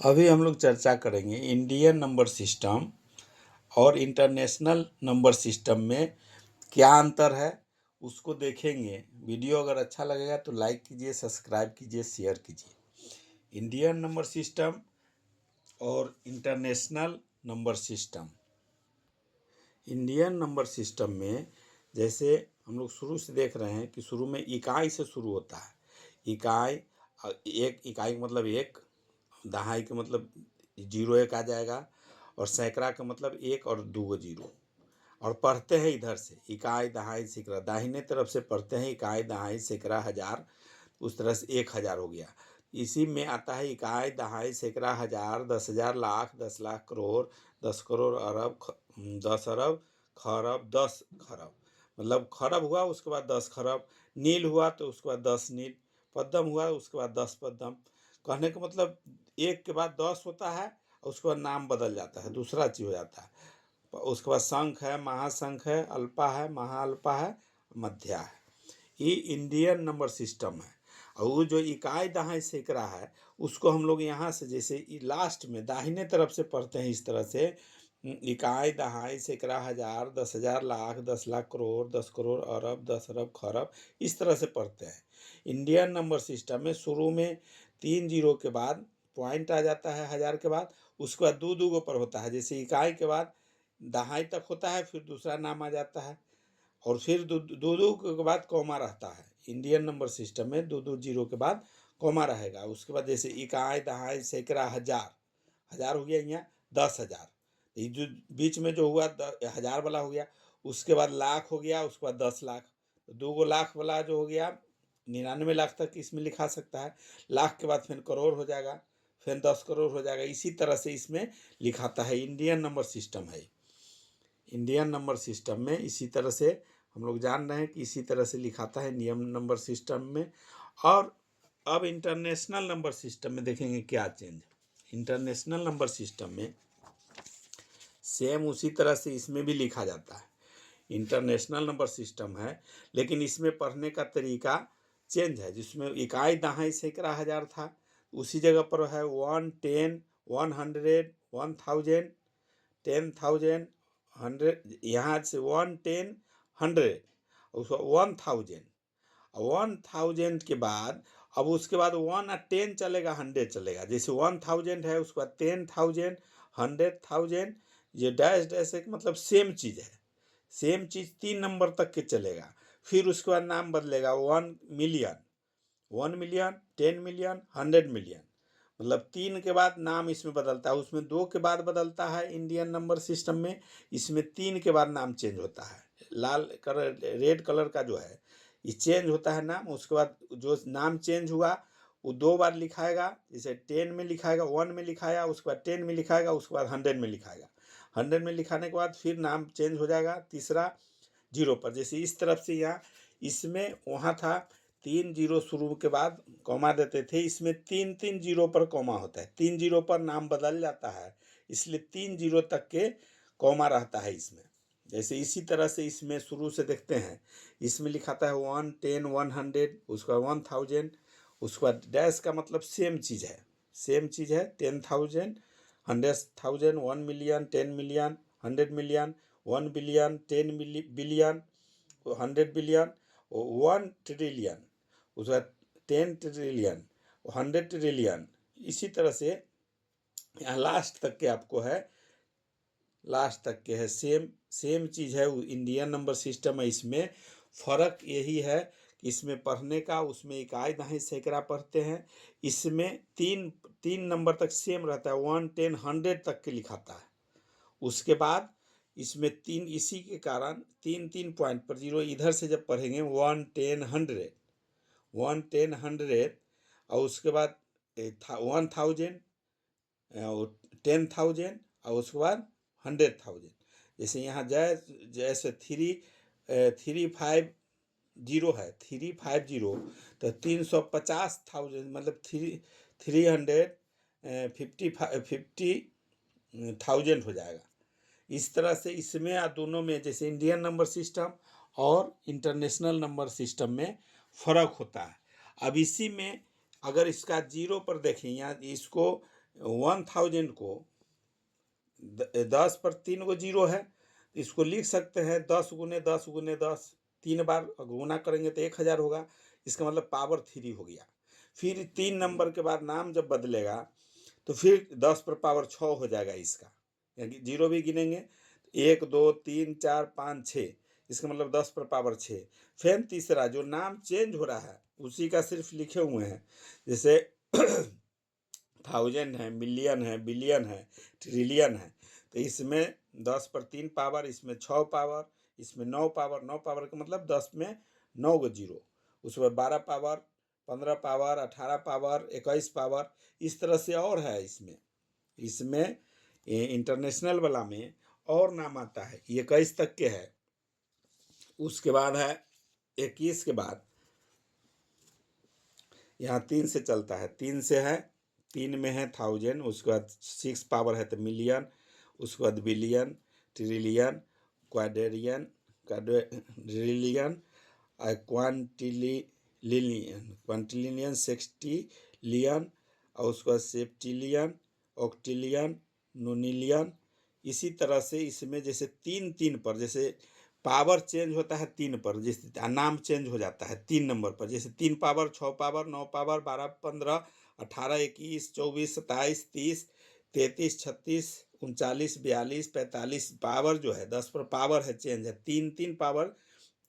अभी हम लोग चर्चा करेंगे इंडियन नंबर सिस्टम और इंटरनेशनल नंबर सिस्टम में क्या अंतर है, उसको देखेंगे। वीडियो अगर अच्छा लगेगा तो लाइक कीजिए, सब्सक्राइब कीजिए, शेयर कीजिए। इंडियन नंबर सिस्टम और international number system. Indian number system में जैसे हम लोग शुरू से देख रहे हैं कि शुरू में इकाई से शुरू होता है। इकाई, एक इकाई का मतलब एक, दहाई का मतलब 0 1 आ जाएगा, और सैकड़ा का मतलब 1 और 2 0। और पढ़ते हैं इधर से इकाई दहाई सैकड़ा, दाहिने तरफ से पढ़ते हैं इकाई दहाई सैकड़ा हजार, उस तरह से 1000 हो गया। इसी में आता है इकाई दहाई सैकड़ा हजार, 10,000, लाख, 10 लाख, करोड़, 10 करोड़, अरब, 10 अरब, खरब, 10 खरब। मतलब खरब हुआ उसके बाद 10 खरब, नील हुआ तो उसके बाद 10 नील, पद्म हुआ उसके बाद 10 पद्म। कहने का मतलब एक के बाद 10 होता है और उसके बाद नाम बदल जाता है, दूसरा चीज हो जाता है। उसके बाद शंख है, महाशंख है, अल्पा है, महाअल्पा है, मध्या है। ये इंडियन नंबर सिस्टम है। और वो जो इकाई दहाई सैकड़ा है उसको हम लोग यहाँ से जैसे लास्ट में दाहिने तरफ से पढ़ते हैं इस तरह से, इकाई दहाई सैकड़ा हजार, 10,000, लाख, 10 लाख, करोड़, 10 करोड़, अरब, 10 अरब, खरब, इस तरह से पढ़ते हैं। इंडियन नंबर सिस्टम में शुरू में 3 जीरो के बाद पॉइंट आ जाता है हजार के बाद, उसके बाद दो दो पर होता है। जैसे इकाई के बाद दहाई तक होता है, फिर दूसरा नाम आ जाता है, और फिर दो दो के बाद कॉमा रहता है। इंडियन नंबर सिस्टम में दो दो जीरो के बाद कॉमा रहेगा। उसके बाद जैसे इकाई दहाई सैकड़ा हजार, हजार हो गया यहाँ 10,000, ये जो बीच में जो हुआ हजार वाला हो गया। उसके बाद लाख हो गया, उसके बाद 10 लाख, तो 2 लाख वाला जो हो गया 99 लाख तक इसमें लिखा सकता है। लाख के बाद फिर करोड़ हो जाएगा, फिर 10 करोड़ हो जाएगा। इसी तरह से इसमें लिखाता है, इंडियन नंबर सिस्टम है। इंडियन नंबर सिस्टम में इसी तरह से हम लोग जान रहे हैं कि इसी तरह से लिखाता है नियम नंबर सिस्टम में। और अब इंटरनेशनल नंबर सिस्टम में देखेंगे क्या चेंज। इंटरनेशनल नंबर सिस्टम में सेम उसी तरह से इसमें भी लिखा जाता है, इंटरनेशनल नंबर सिस्टम है, लेकिन इसमें पढ़ने का तरीका चेंज है। जिसमें इकाई दहाई सैकड़ा हजार था, उसी जगह पर है 1, 10, 100, 1000, 10,000, 100, यहाँ से 1, 10, 100, उसको 1000, 1000 के बाद अब उसके बाद 1 और 10 चलेगा, 100 चलेगा। जैसे 1000 है उसके बाद 10,000, 100,000, ये डैश डैश एक मतलब सेम चीज़ है। सेम चीज़ 3 नंबर तक के चलेगा। फिर उसके बाद नाम बदलेगा 1 मिलियन, 1 मिलियन, 10 मिलियन, 100 मिलियन। मतलब 3 के बाद नाम इसमें बदलता है। उसमें 2 के बाद बदलता है इंडियन नंबर सिस्टम में, इसमें 3 के बाद नाम चेंज होता है। लाल कलर, रेड कलर का जो है ये चेंज होता है नाम। उसके बाद जो नाम चेंज हुआ वो 2 बार लिखाएगा। जैसे 10 में लिखाएगा, 1 में लिखाया, उसके बाद 10 में लिखाएगा, उसके बाद 100 में लिखाएगा। 100 में लिखाने के बाद फिर नाम चेंज हो जाएगा तीसरा जीरो पर। जैसे इस तरफ से यहाँ इसमें वहाँ था 3 जीरो शुरू के बाद कॉमा देते थे, इसमें 3 3 जीरो पर कॉमा होता है। 3 जीरो पर नाम बदल जाता है, इसलिए 3 जीरो तक के कॉमा रहता है इसमें। जैसे इसी तरह से इसमें शुरू से देखते हैं, इसमें लिखाता है 1, 10, 100, उसका 1000, उसके बाद डैश का मतलब सेम चीज़ है, सेम चीज़ है। 10,000, 100,000, 1 million, 10 million, 100 million, 1 billion, 10 billion, 100 billion, 1 trillion, उसका 10 ट्रिलियन, 100 ट्रिलियन। इसी तरह से यहाँ लास्ट तक के आपको है, लास्ट तक के है सेम सेम चीज़ है। इंडियन नंबर सिस्टम है, इसमें फ़र्क यही है कि इसमें पढ़ने का, उसमें इकाई दहाई सैकड़ा पढ़ते हैं। इसमें तीन तीन नंबर तक सेम रहता है, 1, 10, 100 तक के लिखाता है। उसके बाद इसमें 3, इसी के कारण 3 3 पॉइंट पर जीरो इधर से जब पढ़ेंगे 1, 10, 100, 1, 10, 100, और उसके बाद 1000 और 10,000, और उसके बाद 100,000। जैसे यहाँ जैसे 350 है, 350, तो 350,000 मतलब 350,000 हो जाएगा। इस तरह से इसमें या दोनों में जैसे इंडियन नंबर सिस्टम और इंटरनेशनल नंबर सिस्टम में फ़र्क होता है। अब इसी में अगर इसका जीरो पर देखें, यहाँ इसको 1000 को 10 पर 3 गो जीरो है, तो इसको लिख सकते हैं 10 गुने 10 गुने 10, 3 बार गुना करेंगे तो 1000 होगा। इसका मतलब पावर 3 हो गया। फिर 3 नंबर के बाद नाम जब बदलेगा तो फिर 10 पर पावर 6 हो जाएगा इसका, यानी जीरो भी गिनेंगे 1 2 3 4 5 6, इसका मतलब 10 पर पावर 6। फिर तीसरा जो नाम चेंज हो रहा है उसी का सिर्फ लिखे हुए हैं, जैसे 1000 है, मिलियन है, बिलियन है, ट्रिलियन है। तो इसमें 10 पर 3 पावर, इसमें 6 पावर, इसमें 9 पावर। 9 पावर का मतलब 10 में 9 गो जीरो, उसमें 12 पावर, 15 पावर, 18 पावर, 21 पावर, इस तरह से और है इसमें। इसमें इंटरनेशनल वाला में और नाम आता है, 21 तक के है। उसके बाद है 21 के बाद यहाँ 3 से चलता है, 3 से है, 3 में है 1000, उसके बाद 6 पावर है तो मिलियन, उसके बाद बिलियन, ट्रिलियन, क्वाड्रिलियन, क्वाड्रिलियन, क्वांटिलियन, सेक्सटिलियन, और उसके बाद सेप्टिलियन, ऑक्टिलियन, नोनिलियन। इसी तरह से इसमें जैसे 3 पर, जैसे पावर चेंज होता है 3 पर, जैसे नाम चेंज हो जाता है 3 नंबर पर, जैसे 3 पावर, 6 पावर, 9 पावर, 12 15, 18 21, 24 27, 30, 33, 36, 39, 42, 45 पावर जो है 10 पर पावर है, चेंज है, 3 पावर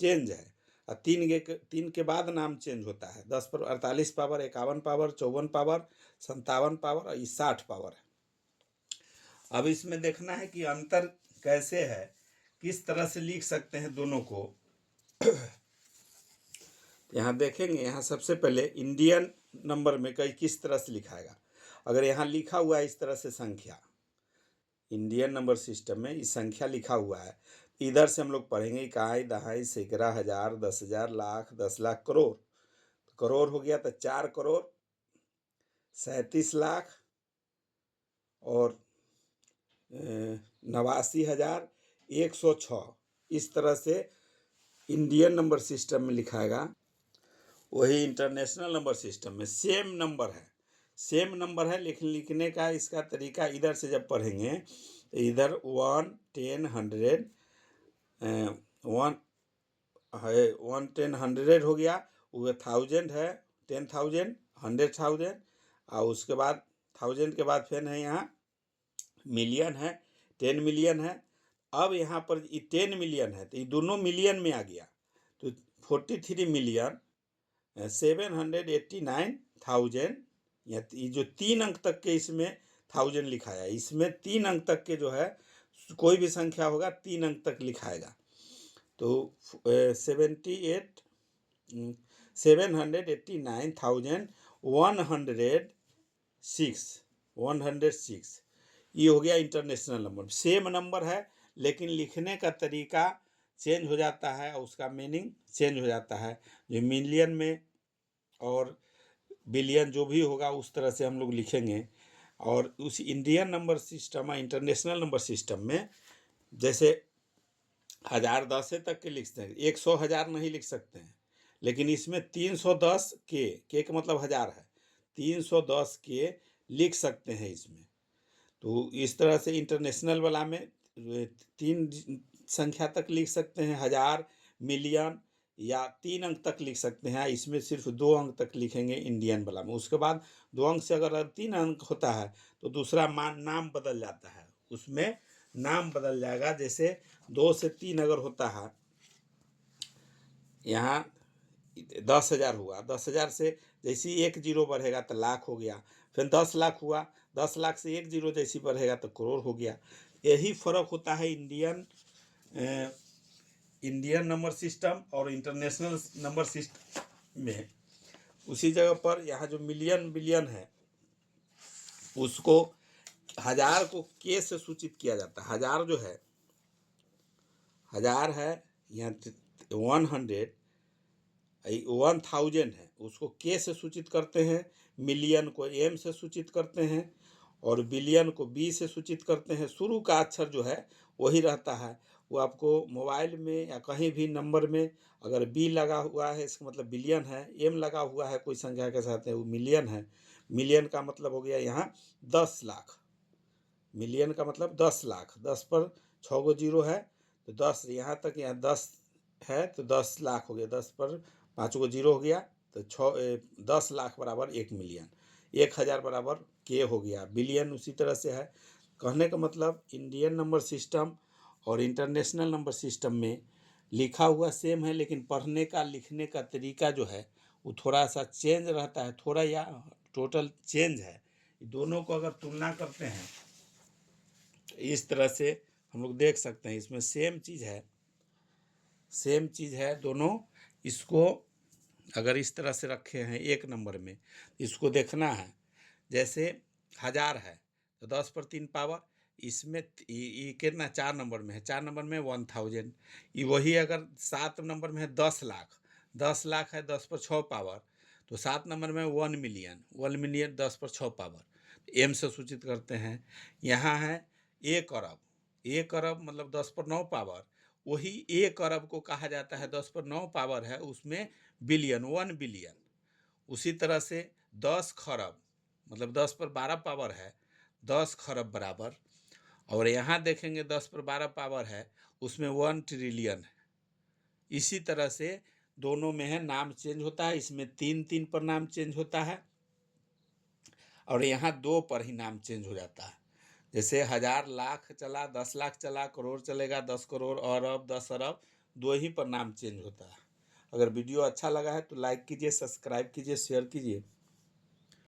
चेंज है। और 3 के बाद नाम चेंज होता है, 10 पर 48 पावर, 51 पावर, 54 पावर, 57 पावर, और ये 60 पावर है। अब इसमें देखना है कि अंतर कैसे है, किस तरह से लिख सकते हैं दोनों को। यहाँ देखेंगे, यहाँ सबसे पहले इंडियन नंबर में कई किस तरह से लिखाएगा। अगर यहाँ लिखा हुआ है इस तरह से संख्या, इंडियन नंबर सिस्टम में इस संख्या लिखा हुआ है, इधर से हम लोग पढ़ेंगे इकाई, दहाई, सैकड़ा, हजार, 10,000, लाख, 10 लाख, करोड़। करोड़ हो गया तो 4 करोड़ 37 लाख और 89,106, इस तरह से इंडियन नंबर सिस्टम में लिखाएगा। वही इंटरनेशनल नंबर सिस्टम में सेम नंबर है, सेम नंबर है, लेकिन लिखने का इसका तरीका इधर से जब पढ़ेंगे तो इधर 1 10 100 1 है, 1 10 100 हो गया, वो 1000 है, 10,000, 100,000, और उसके बाद 1000 के बाद फिर है यहाँ मिलियन है, 10 मिलियन है। अब यहाँ पर ये 10 मिलियन है तो ये दोनों मिलियन में आ गया, तो 43 मिलियन 789,000, ये जो 3 अंक तक के इसमें 1000 लिखाया है, इसमें 3 अंक तक के जो है कोई भी संख्या होगा 3 अंक तक लिखाएगा। तो 789,106 ये हो गया इंटरनेशनल नंबर। सेम नंबर है लेकिन लिखने का तरीका चेंज हो जाता है और उसका मीनिंग चेंज हो जाता है। जो मिलियन में और बिलियन जो भी होगा उस तरह से हम लोग लिखेंगे। और उस इंडियन नंबर सिस्टम और इंटरनेशनल नंबर सिस्टम में जैसे 1000 10 तक के लिख सकते हैं, 100 1000 नहीं लिख सकते हैं, लेकिन इसमें 310 के का मतलब 1000 है, 310 के लिख सकते हैं इसमें। तो इस तरह से इंटरनेशनल वाला में 3 संख्या तक लिख सकते हैं, 1000, मिलियन, या 3 अंक तक लिख सकते हैं। इसमें सिर्फ 2 अंक तक लिखेंगे इंडियन वाला में। उसके बाद 2 अंक से अगर 3 अंक होता है तो दूसरा नाम बदल जाता है, उसमें नाम बदल जाएगा। जैसे 2 से 3 अगर होता है, यहाँ 10,000 हुआ, 10,000 से जैसे ही 1 जीरो बढ़ेगा तो लाख हो गया, फिर 10 लाख हुआ, 10 लाख से 1 जीरो जैसी बढ़ेगा तो करोड़ हो गया। यही फ़र्क होता है इंडियन नंबर सिस्टम और इंटरनेशनल नंबर सिस्टम में। उसी जगह पर यहाँ जो मिलियन बिलियन है उसको 1000 को के से सूचित किया जाता है। 1000 जो है, 1000 है, यहाँ 100, 1000 है, उसको के से सूचित करते हैं, मिलियन को एम से सूचित करते हैं, और बिलियन को बी से सूचित करते हैं। शुरू का अक्षर जो है वही रहता है। वो आपको मोबाइल में या कहीं भी नंबर में अगर बी लगा हुआ है इसका मतलब बिलियन है, एम लगा हुआ है कोई संख्या के साथ है वो मिलियन है, मिलियन का मतलब हो गया यहाँ 10 लाख। मिलियन का मतलब 10 लाख, 10 पर 6 गो जीरो है तो 10, यहाँ तक यहाँ 10 है तो 10 लाख हो गया, 10 पर 5 गो जीरो हो गया तो 10 लाख बराबर 1 मिलियन, 1000 बराबर के हो गया। बिलियन उसी तरह से है। कहने का मतलब इंडियन नंबर सिस्टम और इंटरनेशनल नंबर सिस्टम में लिखा हुआ सेम है, लेकिन पढ़ने का लिखने का तरीका जो है वो थोड़ा सा चेंज रहता है, थोड़ा या टोटल चेंज है। दोनों को अगर तुलना करते हैं इस तरह से हम लोग देख सकते हैं, इसमें सेम चीज़ है, सेम चीज़ है दोनों। इसको अगर इस तरह से रखे हैं एक नंबर में, इसको देखना है। जैसे 1000 है तो 10 पर 3 पावर, इसमें ये कितना 4 नंबर में है, 4 नंबर में 1000। ये वही अगर 7 नंबर में है 10 लाख, 10 लाख है 10 पर 6 पावर, तो 7 नंबर में 1 मिलियन, 1 मिलियन 10 पर 6 पावर, एम से सूचित करते हैं। यहाँ है 1 अरब, 1 अरब मतलब 10 पर 9 पावर, वही 1 अरब को कहा जाता है 10 पर 9 पावर है उसमें बिलियन, 1 बिलियन। उसी तरह से 10 खरब मतलब 10 पर 12 पावर है, 10 खरब बराबर। और यहाँ देखेंगे 10 पर 12 पावर है उसमें 1 ट्रिलियन है। इसी तरह से दोनों में है नाम चेंज होता है, इसमें 3 पर नाम चेंज होता है और यहाँ 2 पर ही नाम चेंज हो जाता है। जैसे 1000 लाख चला, 10 लाख चला, करोड़ चलेगा, 10 करोड़, अरब, 10 अरब, 2 ही पर नाम चेंज होता है। अगर वीडियो अच्छा लगा है तो लाइक कीजिए, सब्सक्राइब कीजिए, शेयर कीजिए।